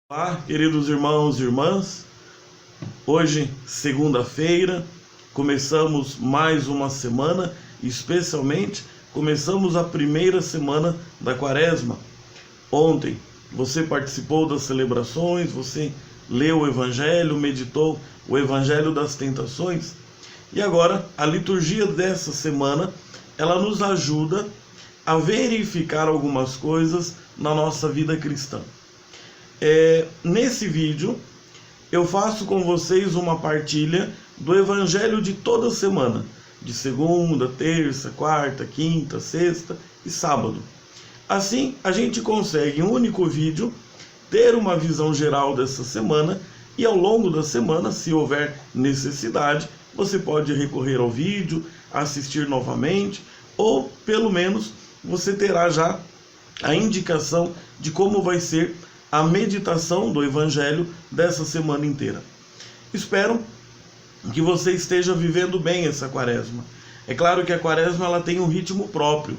Olá, queridos irmãos e irmãs. Hoje, segunda-feira, começamos mais uma semana, especialmente começamos a primeira semana da Quaresma. Ontem você participou das celebrações, você leu o Evangelho, meditou o Evangelho das Tentações. E agora, a liturgia dessa semana, ela nos ajuda a verificar algumas coisas na nossa vida cristã. Nesse vídeo eu faço com vocês uma partilha do Evangelho de toda semana, de segunda, terça, quarta, quinta, sexta e sábado. Assim a gente consegue em um único vídeo ter uma visão geral dessa semana e ao longo da semana, se houver necessidade, você pode recorrer ao vídeo, assistir novamente, ou pelo menos você terá já a indicação de como vai ser a meditação do Evangelho dessa semana inteira. Espero que você esteja vivendo bem essa Quaresma. É claro que a Quaresma ela tem um ritmo próprio.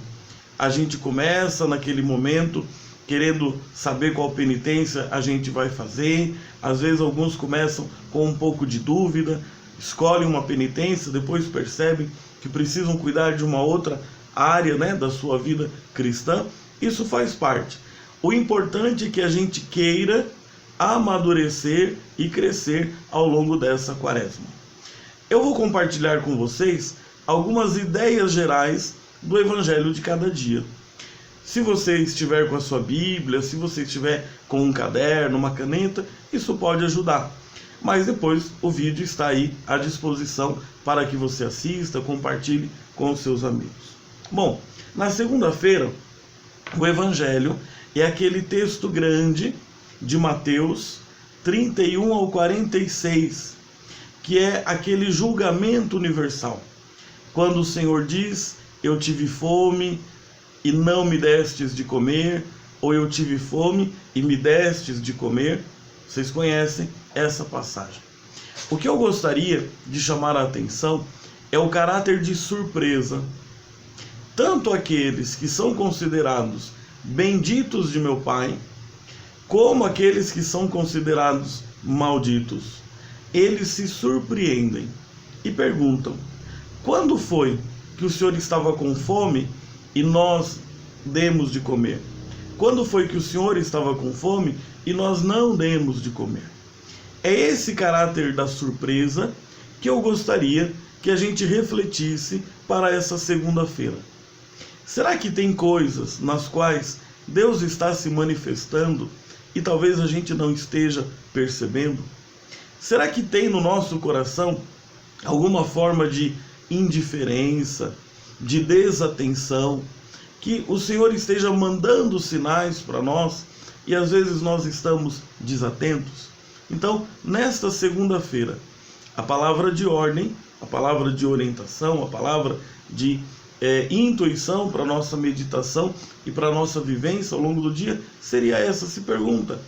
A gente começa naquele momento querendo saber qual penitência a gente vai fazer. Às vezes alguns começam com um pouco de dúvida, escolhem uma penitência, depois percebem que precisam cuidar de uma outra área, da sua vida cristã. Isso faz parte. O importante é que a gente queira amadurecer e crescer ao longo dessa Quaresma. Eu vou compartilhar com vocês algumas ideias gerais do Evangelho de cada dia. Se você estiver com a sua Bíblia, se você estiver com um caderno, uma caneta, isso pode ajudar. Mas depois o vídeo está aí à disposição para que você assista, compartilhe com os seus amigos. Bom, na segunda-feira, o Evangelho é aquele texto grande de Mateus 31 ao 46, que é aquele julgamento universal. Quando o Senhor diz, eu tive fome e não me destes de comer, ou eu tive fome e me destes de comer. Vocês conhecem essa passagem. O que eu gostaria de chamar a atenção é o caráter de surpresa. Tanto aqueles que são considerados benditos de meu Pai, como aqueles que são considerados malditos, eles se surpreendem e perguntam: quando foi que o Senhor estava com fome e nós demos de comer? Quando foi que o Senhor estava com fome e nós não demos de comer? É esse caráter da surpresa que eu gostaria que a gente refletisse para essa segunda-feira. Será que tem coisas nas quais Deus está se manifestando e talvez a gente não esteja percebendo? Será que tem no nosso coração alguma forma de indiferença, de desatenção, que o Senhor esteja mandando sinais para nós e às vezes nós estamos desatentos? Então, nesta segunda-feira, a palavra de ordem, a palavra de orientação, a palavra de intuição para a nossa meditação e para a nossa vivência ao longo do dia seria essa: se pergunta,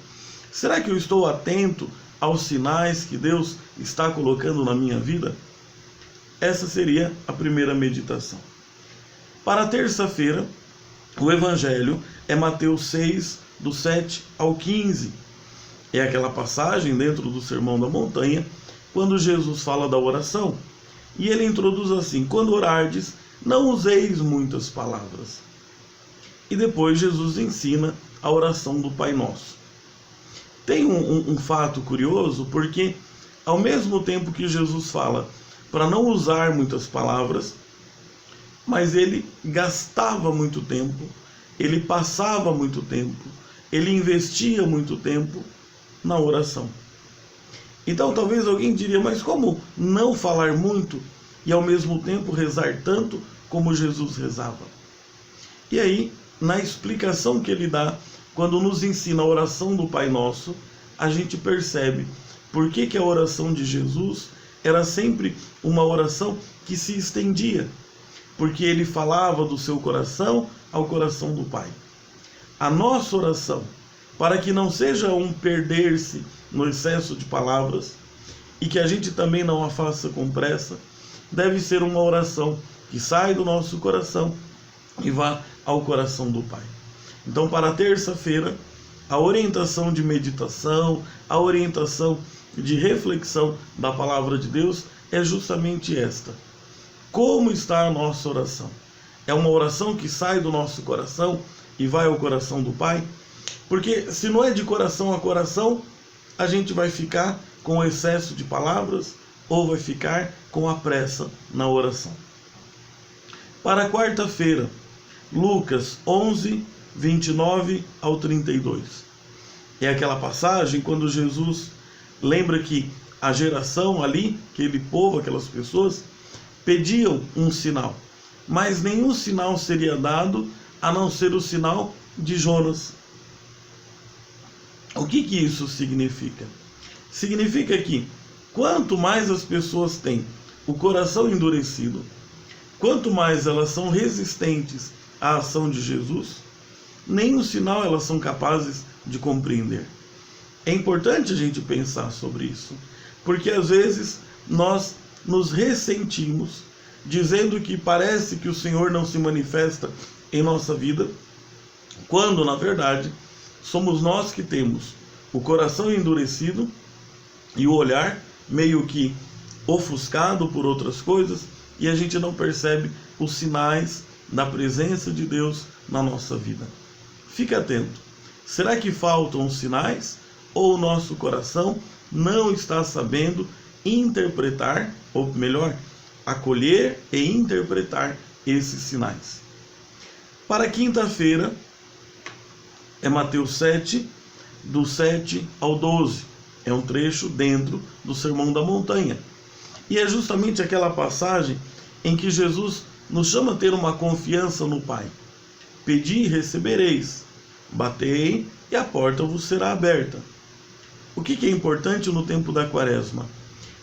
será que eu estou atento aos sinais que Deus está colocando na minha vida? Essa seria a primeira meditação. Para a terça-feira, o Evangelho é Mateus 6, do 7 ao 15. É aquela passagem dentro do Sermão da Montanha, quando Jesus fala da oração. E ele introduz assim: quando orardes, não useis muitas palavras. E depois Jesus ensina a oração do Pai Nosso. Tem um fato curioso, porque ao mesmo tempo que Jesus fala para não usar muitas palavras, mas ele gastava muito tempo, ele passava muito tempo, ele investia muito tempo na oração. Então talvez alguém diria: mas como não falar muito e ao mesmo tempo rezar tanto como Jesus rezava? E aí, na explicação que ele dá, quando nos ensina a oração do Pai Nosso, a gente percebe por que a oração de Jesus era sempre uma oração que se estendia, porque ele falava do seu coração ao coração do Pai. A nossa oração, para que não seja um perder-se no excesso de palavras e que a gente também não a faça com pressa, deve ser uma oração que sai do nosso coração e vá ao coração do Pai. Então, para a terça-feira, a orientação de meditação, a orientação de reflexão da palavra de Deus é justamente esta. Como está a nossa oração? É uma oração que sai do nosso coração e vai ao coração do Pai? Porque se não é de coração a coração, a gente vai ficar com excesso de palavras ou vai ficar com a pressa na oração. Para quarta-feira, Lucas 11, 29 ao 32. É aquela passagem quando Jesus lembra que a geração ali, aquele povo, aquelas pessoas, pediam um sinal. Mas nenhum sinal seria dado a não ser o sinal de Jonas. O que isso significa? Significa que quanto mais as pessoas têm o coração endurecido, quanto mais elas são resistentes à ação de Jesus, nenhum sinal elas são capazes de compreender. É importante a gente pensar sobre isso, porque às vezes nós nos ressentimos, dizendo que parece que o Senhor não se manifesta em nossa vida, quando na verdade somos nós que temos o coração endurecido e o olhar meio que ofuscado por outras coisas, e a gente não percebe os sinais da presença de Deus na nossa vida. Fique atento. Será que faltam os sinais ou o nosso coração não está sabendo interpretar, ou melhor, acolher e interpretar esses sinais? Para quinta-feira é Mateus 7, do 7 ao 12. É um trecho dentro do Sermão da Montanha. E é justamente aquela passagem em que Jesus nos chama a ter uma confiança no Pai. Pedi e recebereis, batei e a porta vos será aberta. O que é importante no tempo da Quaresma?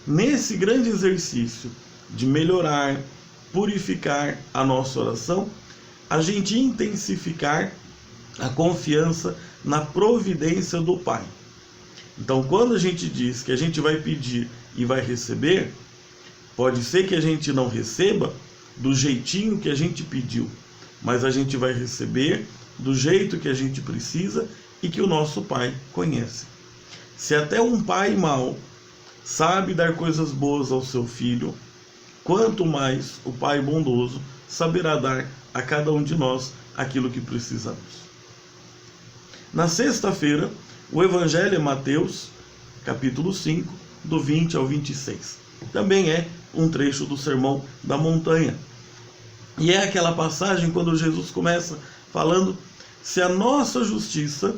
Nesse grande exercício de melhorar, purificar a nossa oração, a gente intensificar a confiança na providência do Pai. Então, quando a gente diz que a gente vai pedir e vai receber, pode ser que a gente não receba do jeitinho que a gente pediu, mas a gente vai receber do jeito que a gente precisa e que o nosso Pai conhece. Se até um pai mau sabe dar coisas boas ao seu filho, quanto mais o Pai bondoso saberá dar a cada um de nós aquilo que precisamos. Na sexta-feira, o Evangelho é Mateus, capítulo 5, do 20 ao 26. Também é um trecho do Sermão da Montanha. E é aquela passagem quando Jesus começa falando: se a nossa justiça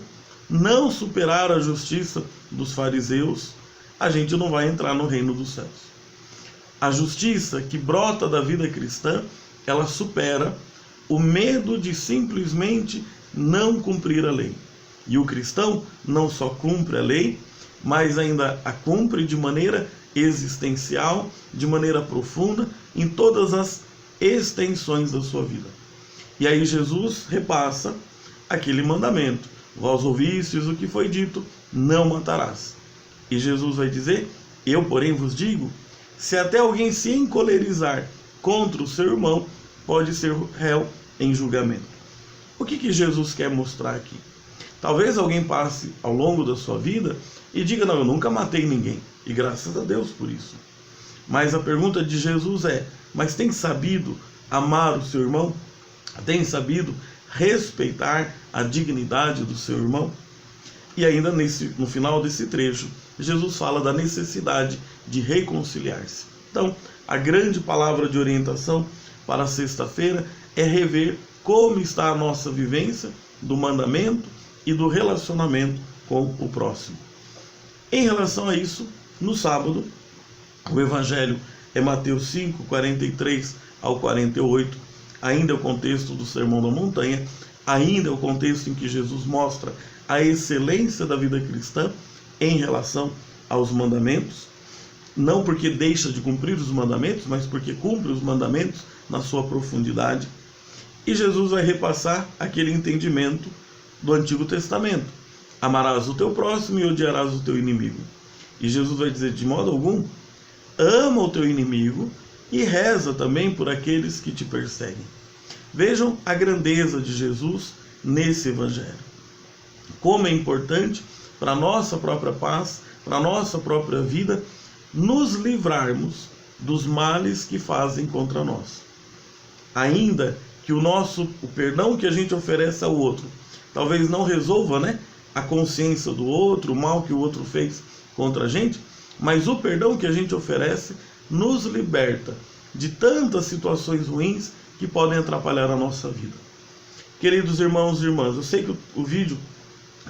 não superar a justiça dos fariseus, a gente não vai entrar no reino dos céus. A justiça que brota da vida cristã, ela supera o medo de simplesmente não cumprir a lei. E o cristão não só cumpre a lei, mas ainda a cumpre de maneira existencial, de maneira profunda, em todas as extensões da sua vida. E aí Jesus repassa aquele mandamento: vós ouvistes o que foi dito, não matarás. E Jesus vai dizer: eu, porém, vos digo, se até alguém se encolerizar contra o seu irmão, pode ser réu em julgamento. O que Jesus quer mostrar aqui? Talvez alguém passe ao longo da sua vida e diga: não, eu nunca matei ninguém. E graças a Deus por isso. Mas a pergunta de Jesus é: mas tem sabido amar o seu irmão? Tem sabido respeitar a dignidade do seu irmão? E ainda no final desse trecho, Jesus fala da necessidade de reconciliar-se. Então, a grande palavra de orientação para a sexta-feira é rever como está a nossa vivência do mandamento e do relacionamento com o próximo. Em relação a isso, no sábado, o Evangelho é Mateus 5, 43 ao 48, ainda é o contexto do Sermão da Montanha, ainda é o contexto em que Jesus mostra a excelência da vida cristã em relação aos mandamentos, não porque deixa de cumprir os mandamentos, mas porque cumpre os mandamentos na sua profundidade. E Jesus vai repassar aquele entendimento do Antigo Testamento: amarás o teu próximo e odiarás o teu inimigo. E Jesus vai dizer: de modo algum, ama o teu inimigo e reza também por aqueles que te perseguem. Vejam a grandeza de Jesus nesse Evangelho. como é importante para a nossa própria paz, para a nossa própria vida, nos livrarmos dos males que fazem contra nós. Ainda que o perdão que a gente oferece ao outro talvez não resolva, né, a consciência do outro, o mal que o outro fez contra a gente, mas o perdão que a gente oferece nos liberta de tantas situações ruins que podem atrapalhar a nossa vida. Queridos irmãos e irmãs, eu sei que o vídeo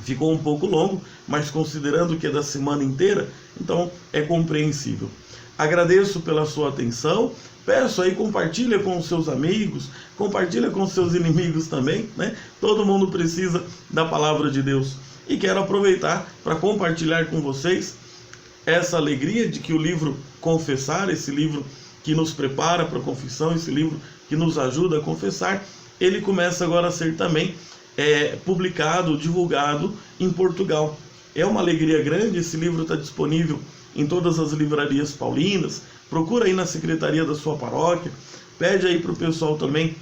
ficou um pouco longo, mas considerando que é da semana inteira, então é compreensível. Agradeço pela sua atenção, peço aí, compartilha com os seus amigos, compartilha com os seus inimigos também, né? Todo mundo precisa da palavra de Deus. E quero aproveitar para compartilhar com vocês essa alegria de que o livro Confessar, esse livro que nos prepara para a confissão, esse livro que nos ajuda a confessar, ele começa agora a ser também publicado, divulgado em Portugal. É uma alegria grande, esse livro está disponível em todas as livrarias paulinas, procura aí na secretaria da sua paróquia, pede aí para o pessoal também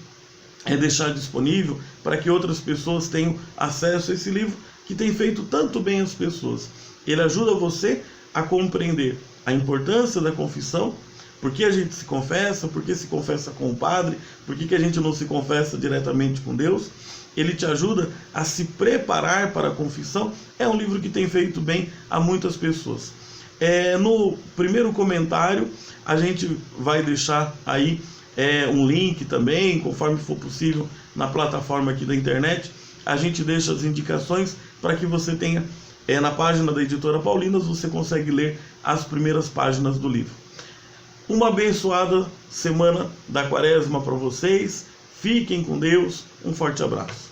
deixar disponível para que outras pessoas tenham acesso a esse livro que tem feito tanto bem às pessoas. Ele ajuda você a compreender a importância da confissão, por que a gente se confessa, por que se confessa com o padre, por que a gente não se confessa diretamente com Deus. Ele te ajuda a se preparar para a confissão. É um livro que tem feito bem a muitas pessoas. No primeiro comentário, a gente vai deixar aí um link também, conforme for possível, na plataforma aqui da internet. A gente deixa as indicações para que você tenha, na página da Editora Paulinas, você consegue ler as primeiras páginas do livro. Uma abençoada semana da Quaresma para vocês. Fiquem com Deus. Um forte abraço.